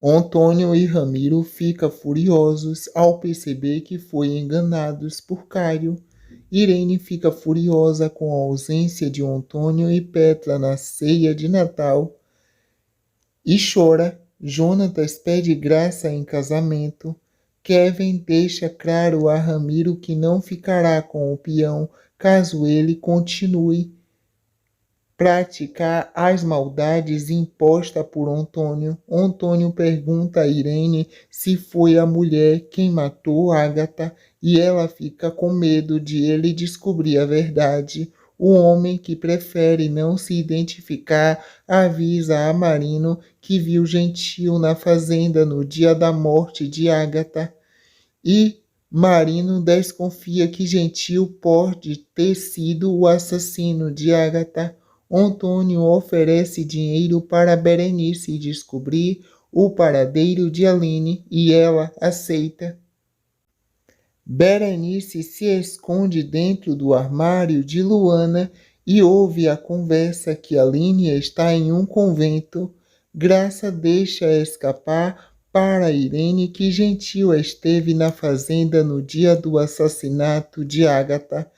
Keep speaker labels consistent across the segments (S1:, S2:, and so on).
S1: Antônio e Ramiro ficam furiosos ao perceber que foram enganados por Caio. Irene fica furiosa com a ausência de Antônio e Petra na ceia de Natal e chora. Jonatas pede Graça em casamento. Kevin deixa claro a Ramiro que não ficará com o peão caso ele continue praticar as maldades impostas por Antônio. Antônio pergunta a Irene se foi a mulher quem matou Ágata e ela fica com medo de ele descobrir a verdade. O homem, que prefere não se identificar, avisa a Marino que viu Gentil na fazenda no dia da morte de Ágata e Marino desconfia que Gentil pode ter sido o assassino de Ágata. Antônio oferece dinheiro para Berenice descobrir o paradeiro de Aline e ela aceita. Berenice se esconde dentro do armário de Luana e ouve a conversa que Aline está em um convento. Graça deixa escapar para Irene que Gentil esteve na fazenda no dia do assassinato de Ágata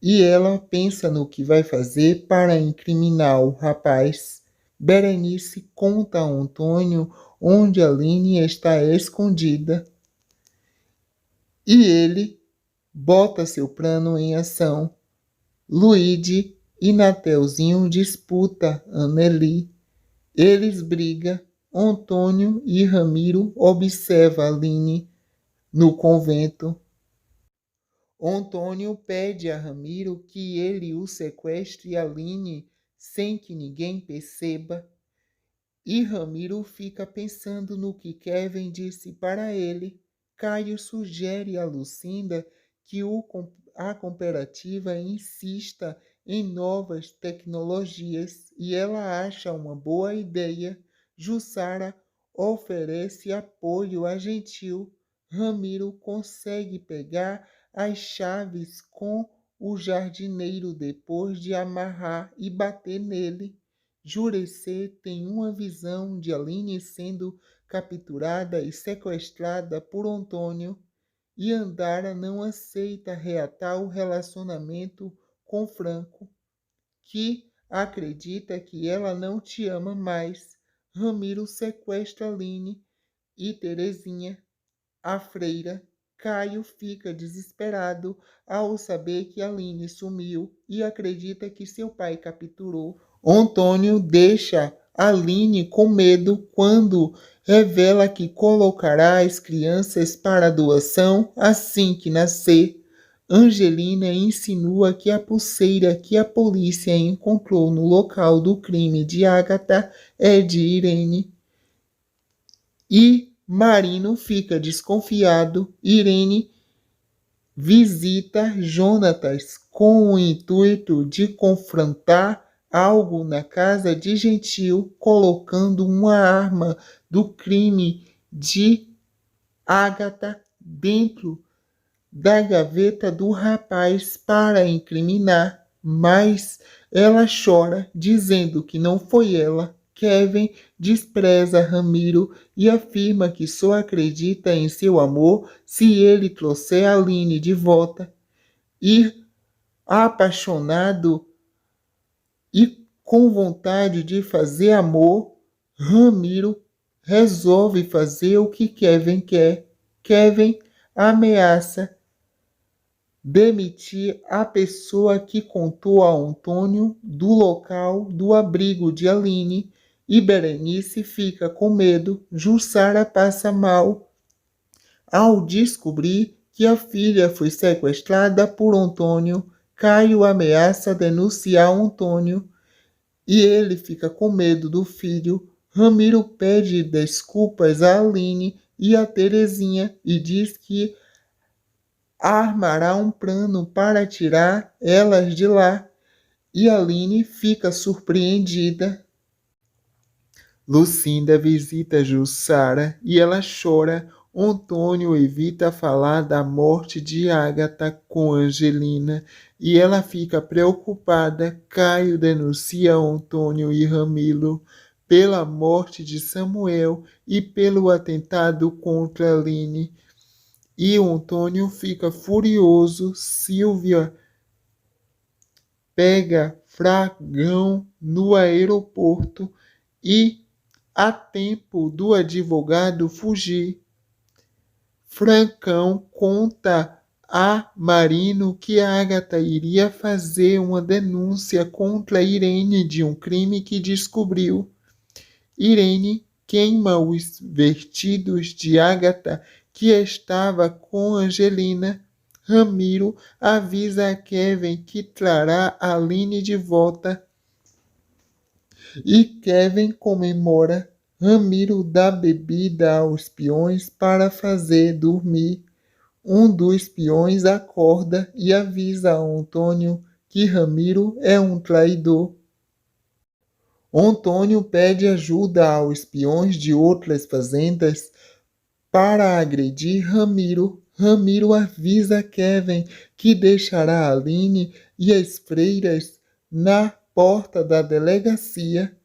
S1: e ela pensa no que vai fazer para incriminar o rapaz. Berenice conta a Antônio onde Aline está escondida e ele bota seu plano em ação. Luigi e Nateuzinho disputa Anneli. Eles brigam. Antônio e Ramiro observam Aline no convento. Antônio pede a Ramiro que ele o sequestre Aline sem que ninguém perceba. E Ramiro fica pensando no que Kevin disse para ele. Caio sugere a Lucinda que a cooperativa insista em novas tecnologias e ela acha uma boa ideia. Jussara oferece apoio a Gentil. Ramiro consegue pegar as chaves com o jardineiro depois de amarrar e bater nele. Jurecê tem uma visão de Aline sendo capturada e sequestrada por Antônio e Andara não aceita reatar o relacionamento com Franco, que acredita que ela não te ama mais. Ramiro sequestra Aline e Terezinha, a freira. Caio fica desesperado ao saber que Aline sumiu e acredita que seu pai capturou. Antônio deixa Aline com medo quando revela que colocará as crianças para doação assim que nascer. Angelina insinua que a pulseira que a polícia encontrou no local do crime de Ágata é de Irene. E Marino fica desconfiado. Irene visita Jonatas com o intuito de confrontar algo na casa de Gentil, colocando uma arma do crime de Ágata dentro da gaveta do rapaz para incriminar, mas ela chora, dizendo que não foi ela. Kevin despreza Ramiro e afirma que só acredita em seu amor se ele trouxer Aline de volta. E, apaixonado e com vontade de fazer amor, Ramiro resolve fazer o que Kevin quer. Kevin ameaça demitir a pessoa que contou a Antônio do local do abrigo de Aline e Berenice fica com medo. Jussara passa mal ao descobrir que a filha foi sequestrada por Antônio. Caio ameaça denunciar Antônio e ele fica com medo do filho. Ramiro pede desculpas a Aline e a Terezinha e diz que armará um plano para tirar elas de lá. E Aline fica surpreendida. Lucinda visita Jussara e ela chora. Antônio evita falar da morte de Ágata com Angelina e ela fica preocupada. Caio denuncia Antônio e Ramiro pela morte de Samuel e pelo atentado contra Aline. E o Antônio fica furioso. Silvia pega Fragão no aeroporto e há tempo do advogado fugir. Francão conta a Marino que Agatha iria fazer uma denúncia contra Irene de um crime que descobriu. Irene queima os vestidos de Agatha que estava com Angelina. Ramiro avisa a Kevin que trará Aline de volta e Kevin comemora. Ramiro dá bebida aos peões para fazer dormir. Um dos peões acorda e avisa a Antônio que Ramiro é um traidor. Antônio pede ajuda aos peões de outras fazendas para agredir Ramiro. Ramiro avisa Kevin que deixará Aline e as freiras na porta da delegacia.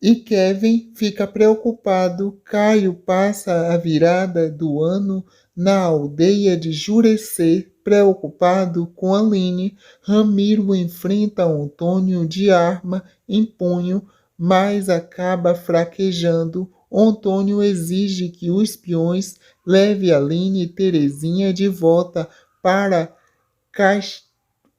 S1: E Kevin fica preocupado. Caio passa a virada do ano na aldeia de Jurecê, preocupado com Aline. Ramiro enfrenta Antônio de arma em punho, mas acaba fraquejando. Antônio exige que os peões levem Aline e Terezinha de volta para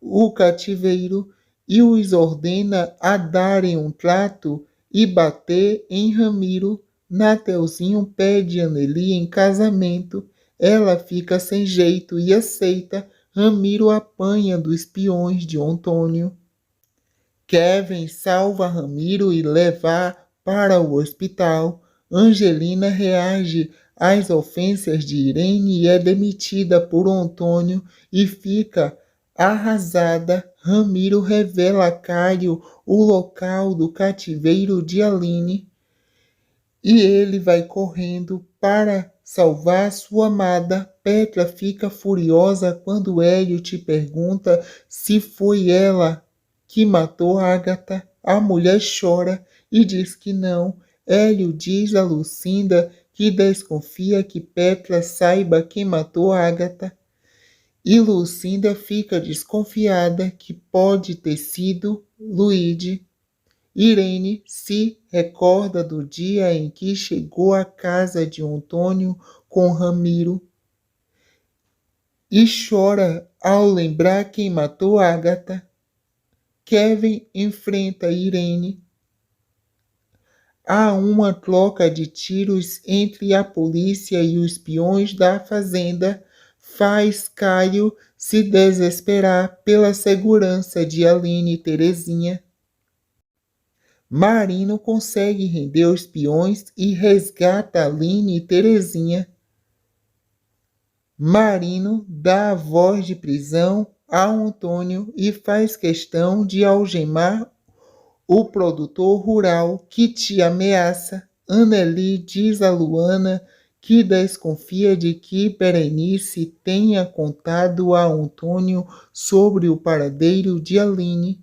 S1: o cativeiro e os ordena a darem um trato e bater em Ramiro. Nateuzinho pede Anneli em casamento. Ela fica sem jeito e aceita. Ramiro apanha dos peões de Antônio. Kevin salva Ramiro e leva para o hospital. Angelina reage às ofensas de Irene e é demitida por Antônio e fica arrasada. Ramiro revela a Caio o local do cativeiro de Aline e ele vai correndo para salvar sua amada. Petra fica furiosa quando Hélio te pergunta se foi ela que matou Agatha. A mulher chora e diz que não. Hélio diz a Lucinda que desconfia que Petra saiba quem matou Agatha. E Lucinda fica desconfiada que pode ter sido Luíde. Irene se recorda do dia em que chegou à casa de Antônio com Ramiro e chora ao lembrar quem matou Agatha. Kevin enfrenta Irene. Há uma troca de tiros entre a polícia e os peões da fazenda. Faz Caio se desesperar pela segurança de Aline e Terezinha. Marino consegue render os peões e resgata Aline e Terezinha. Marino dá a voz de prisão a Antônio e faz questão de algemar o produtor rural que te ameaça. Anneli diz a Luana que desconfia de que Berenice tenha contado a Antônio sobre o paradeiro de Aline.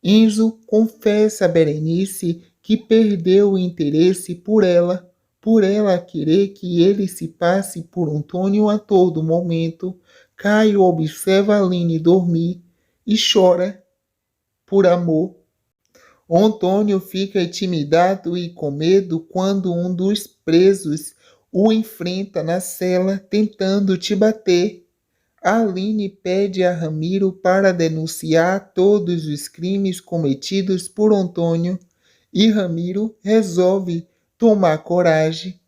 S1: Enzo confessa a Berenice que perdeu o interesse por ela querer que ele se passe por Antônio a todo momento. Caio observa Aline dormir e chora por amor. Antônio fica intimidado e com medo quando um dos presos o enfrenta na cela tentando te bater. Aline pede a Ramiro para denunciar todos os crimes cometidos por Antônio e Ramiro resolve tomar coragem.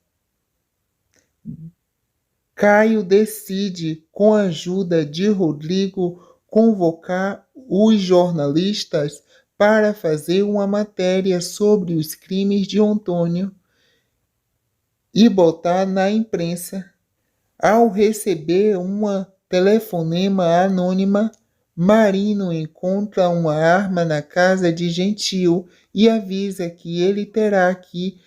S1: Caio decide, com a ajuda de Rodrigo, convocar os jornalistas para fazer uma matéria sobre os crimes de Antônio e botar na imprensa. Ao receber uma telefonema anônima, Marino encontra uma arma na casa de Gentil e avisa que ele terá que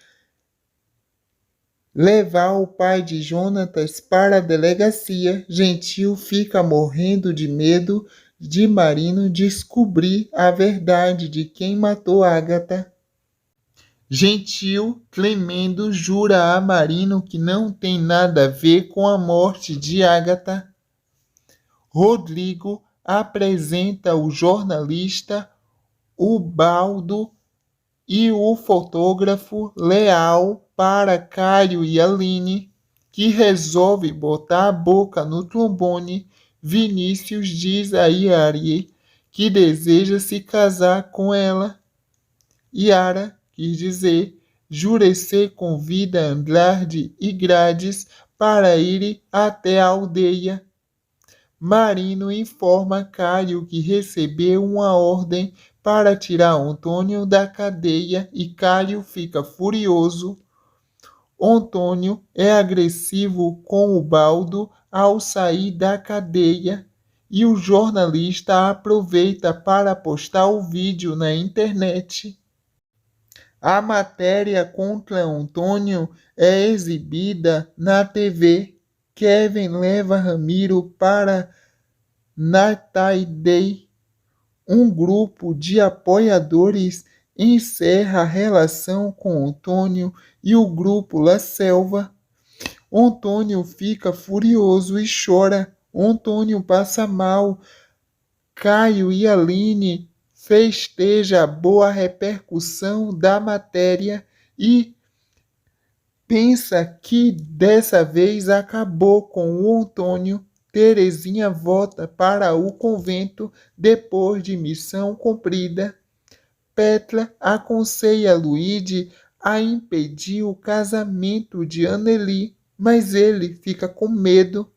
S1: levar o pai de Jonatas para a delegacia. Gentil fica morrendo de medo de Marino descobrir a verdade de quem matou Agatha. Gentil, tremendo, jura a Marino que não tem nada a ver com a morte de Ágata. Rodrigo apresenta o jornalista, o Baldo e o fotógrafo Leal para Caio e Aline, que resolve botar a boca no trombone. Vinícius diz a Yari que deseja se casar com ela. Yara quis dizer, Jurecê convida Andrade e Grades para ir até a aldeia. Marino informa Caio que recebeu uma ordem para tirar Antônio da cadeia e Caio fica furioso. Antônio é agressivo com o Baldo ao sair da cadeia e o jornalista aproveita para postar o vídeo na internet. A matéria contra Antônio é exibida na TV. Kevin leva Ramiro para Nataidei. Um grupo de apoiadores encerra a relação com Antônio e o grupo La Selva. Antônio fica furioso e chora. Antônio passa mal. Caio e Aline festeja a boa repercussão da matéria e pensa que dessa vez acabou com o Antônio. Terezinha volta para o convento depois de missão cumprida. Petra aconselha Luigi a impedir o casamento de Anneli, mas ele fica com medo.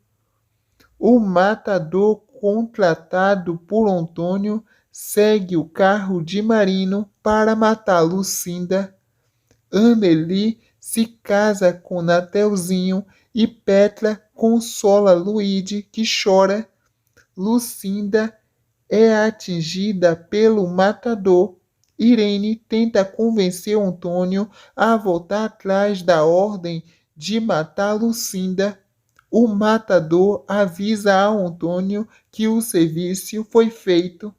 S1: O matador contratado por Antônio segue o carro de Marino para matar Lucinda. Anneli se casa com Nateuzinho e Petra consola Luigi, que chora. Lucinda é atingida pelo matador. Irene tenta convencer Antônio a voltar atrás da ordem de matar Lucinda. O matador avisa a Antônio que o serviço foi feito.